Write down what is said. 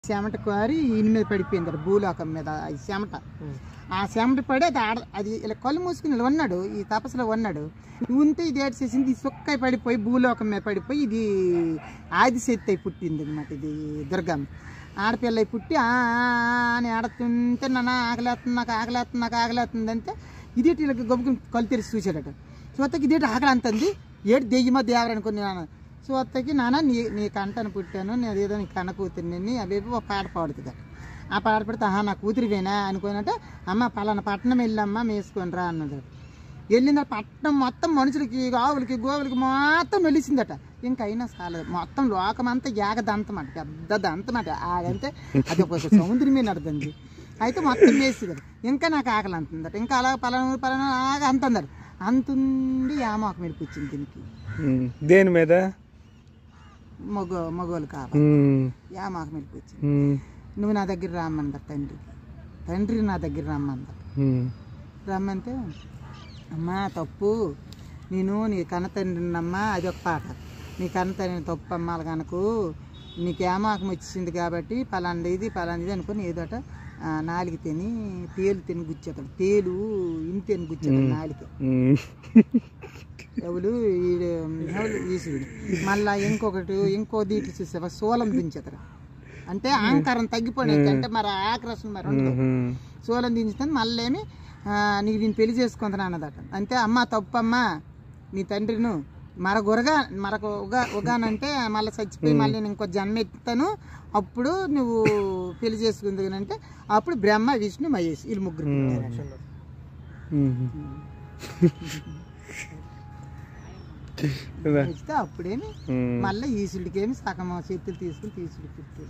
చెమట కారి ఈయన మీద పడిపోయింది భూలోకం మీద ఈ చెమట. ఆ చెమట పడి అది ఇలా కళ్ళు మూసుకుని ఇలా ఉన్నాడు, ఈ తపస్సులో ఉన్నాడు. ఉంటే ఇది ఏడ్చేసింది, ఈ సొక్కై పడిపోయి భూలోకం మీద పడిపోయి ఇది ఆదిశక్తి అయి పుట్టింది అనమాట. ఇది దుర్గమ్మ ఆడపిల్ల అయి పుట్టి అని ఆడుతుంటే నన్ను ఆకలేస్తుంది, నాకు ఆకలేస్తుంది, నాకు ఆకలేస్తుంది అంటే ఇదేటి ఇలా గొప్ప కళ్ళు తెరిచి చూసాడట. చూతకి ఇదేటి ఆకలి అంటుంది, ఏడు దెయ్యమో దేవరు అనుకుని నాన్న. చూతకి నాన్న నీ కంటను పుట్టాను, నేను ఏదో నీ కన్న కూతురిని అవి ఒక పాట పాడుతుంది. ఆ పాట పడితే నా కూతురివేనా అనుకున్నట్టు, అమ్మ పలానా పట్టణం వెళ్ళమ్మా వేసుకొని రా అన్నది. వెళ్ళిందట పట్టణం మొత్తం మనుషులకి ఆవులకి గోవులకి మొత్తం వెలిసిందట. ఇంకా అయినా చాలదు, మొత్తం లోకమంతా ఏకదంతమాట, పెద్ద దంతమాట. ఆగంటే అది ఒక సముద్రం మీద నడుతుంది. అయితే మొత్తం వేసి ఇంకా నాకు ఆకలి అంటుందట. ఇంకా అలా పలానా ఆగా అంటుందట. అంతుంది యామాకు మీద కూర్చుంది దీనికి. దేని మీద? మగోళ్ళు కావాలి. యామాకు మీద కూర్చుంది. నువ్వు నా దగ్గర రమ్మందరు తండ్రి నా దగ్గర రమ్మందరు. రమ్మంటే అమ్మా తప్పు, నేను నీ కన్న తండ్రినమ్మా, అది ఒక పాట. నీ కన్న తండ్రిని తప్పు అమ్మాల కనుక నీకు ఏమాకం వచ్చింది కాబట్టి పలాంది అనుకుని ఏదోట నాలుగు తిని తేలు తిని గుచ్చేతాడు. తేలు ఇంటి తిని గుచ్చేతాడు నాలుక. ఎవరు ఈశ్వరుడు. మళ్ళా ఇంకో దీటి చూసావా సోలం దించేతారు. అంటే అహంకారం తగ్గిపోయినట్టు, అంటే మరి ఆకర్షణ మరి ఉండదు. సోలం దించుతాను మళ్ళీ నీకు నేను పెళ్లి చేసుకుంటున్నా అన్నదట. అంటే అమ్మ తప్పమ్మా, నీ తండ్రిను మరొక ఉగానంటే మళ్ళీ చచ్చిపోయి మళ్ళీ నేను ఇంకో జన్మ ఎత్తాను, అప్పుడు నువ్వు పెళ్లి చేసుకుంది అంటే అప్పుడు బ్రహ్మ విష్ణు మహేష్ వీళ్ళు ముగ్గురు ఇస్తే అప్పుడేమి మళ్ళీ ఈశ్వరుడికి ఏమి సగం చేతులు తీసుకుని తీసుకుని